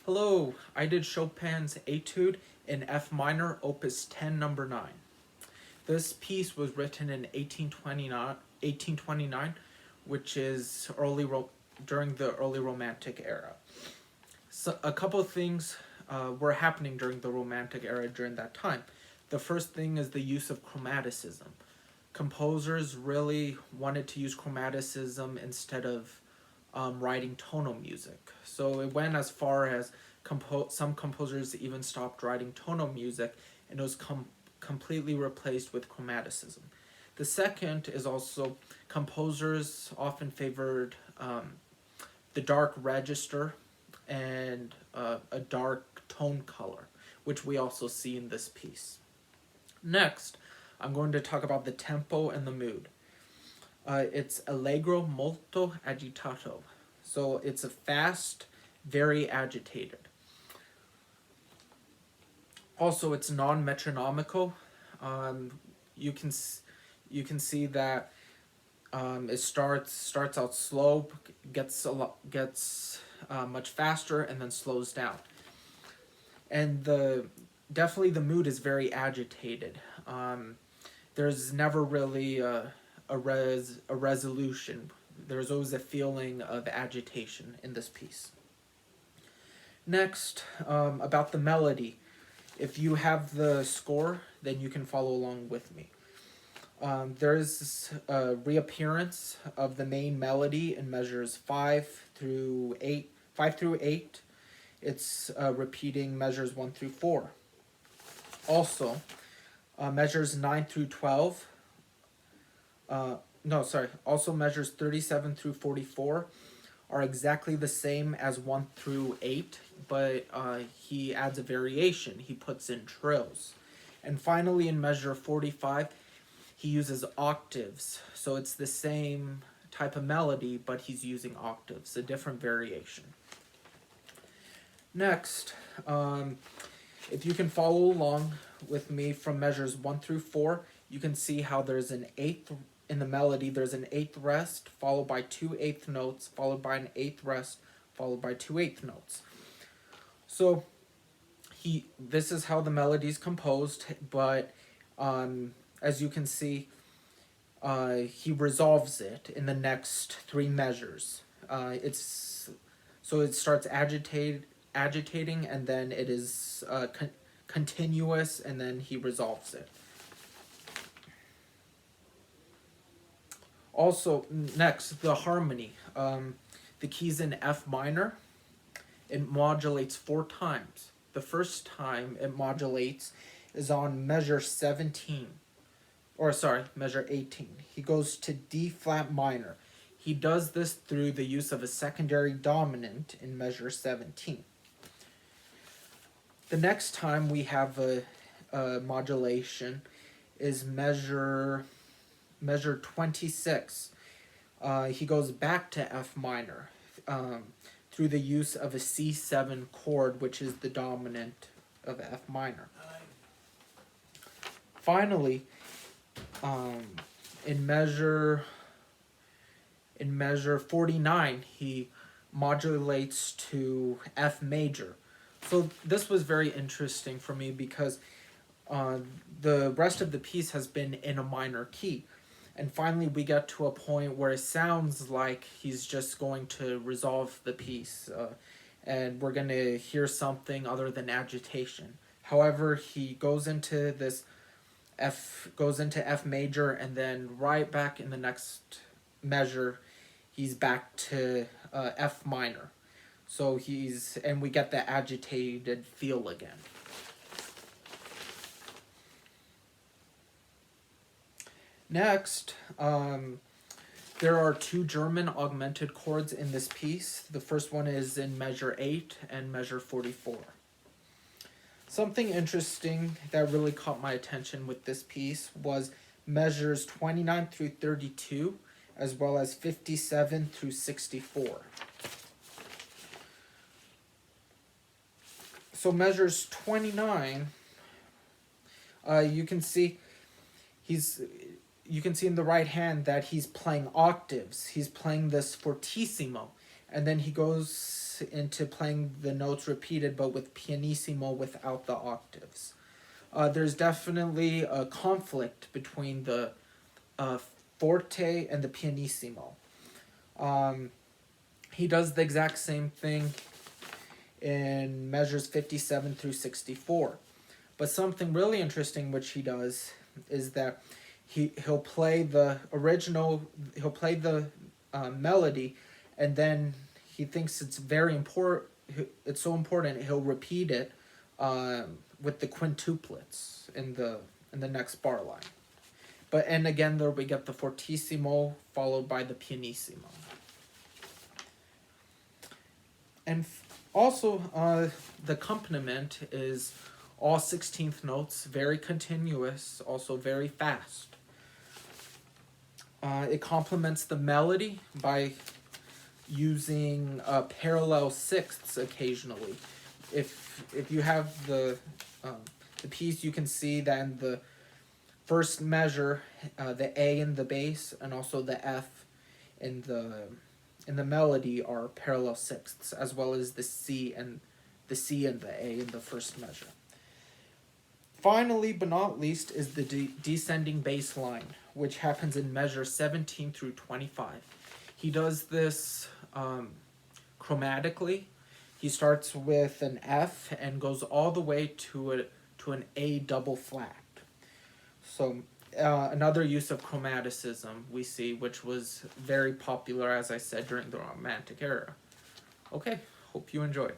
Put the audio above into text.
Hello, I did Chopin's Etude in F minor, opus 10, number 9. This piece was written in 1829, which is during the early Romantic era. So a couple of things were happening during the Romantic era during that time. The first thing is the use of chromaticism. Composers really wanted to use chromaticism instead of writing tonal music. So it went as far as some composers even stopped writing tonal music, and it was completely replaced with chromaticism. The second is also composers often favored the dark register and a dark tone color, which we also see in this piece. Next, I'm going to talk about the tempo and the mood. It's allegro molto agitato. So it's a fast, very agitated. Also, it's non-metronomical. Um, you can see that it starts out slow, gets much faster, and then slows down. And the definitely the mood is very agitated. There's never really a resolution. There's always a feeling of agitation in this piece. Next, about the melody. If you have the score, then you can follow along with me. There is a reappearance of the main melody in measures 5 through 8. 5 through 8. It's repeating measures 1 through 4. Also, measures 9 through 12. No, sorry. Also, measures 37 through 44 are exactly the same as 1 through 8, but he adds a variation. He puts in trills. And finally, in measure 45, he uses octaves. So it's the same type of melody, but he's using octaves, a different variation. Next, if you can follow along with me from measures 1 through 4, you can see how there's an eighth in the melody. There's an eighth rest followed by 2/8 notes, followed by an eighth rest, followed by 2/8 notes. So this is how the melody is composed, but as you can see, he resolves it in the next 3 measures. It starts agitating, and then it is continuous, and then he resolves it. Also, next, the harmony. The key's in F minor. It modulates 4 times. The first time it modulates is on measure 17. Measure 18. He goes to D flat minor. He does this through the use of a secondary dominant in measure 17. The next time we have a modulation is measure 26. He goes back to F minor through the use of a C7 chord, which is the dominant of F minor. Finally, in measure 49, he modulates to F major. So this was very interesting for me because the rest of the piece has been in a minor key. And finally, we get to a point where it sounds like he's just going to resolve the piece, and we're going to hear something other than agitation. However, he goes into F major, and then right back in the next measure, he's back to F minor. So we get the agitated feel again. Next, there are 2 German augmented chords in this piece. The first one is in measure 8 and measure 44. Something interesting that really caught my attention with this piece was measures 29 through 32, as well as 57 through 64. So measures 29, you can see in the right hand that he's playing octaves. He's playing this fortissimo, and then he goes into playing the notes repeated but with pianissimo without the octaves. There's definitely a conflict between the uh, forte and the pianissimo. Um, he does the exact same thing in measures 57 through 64. But something really interesting which he does is that he'll play the original, he'll play the melody, and then he thinks it's very important, it's so important, he'll repeat it with the quintuplets in the next bar line. But and again there we get the fortissimo followed by the pianissimo. And also the accompaniment is all 16th notes, very continuous, also very fast. It complements the melody by using parallel sixths occasionally. If you have the piece, you can see that in the first measure, the A in the bass and also the F in the melody are parallel sixths, as well as the C and the A in the first measure. Finally, but not least, is the descending bass line, which happens in measure 17 through 25. He does this chromatically. He starts with an F and goes all the way to an A double flat. So another use of chromaticism we see, which was very popular, as I said, during the Romantic era. Okay, hope you enjoyed.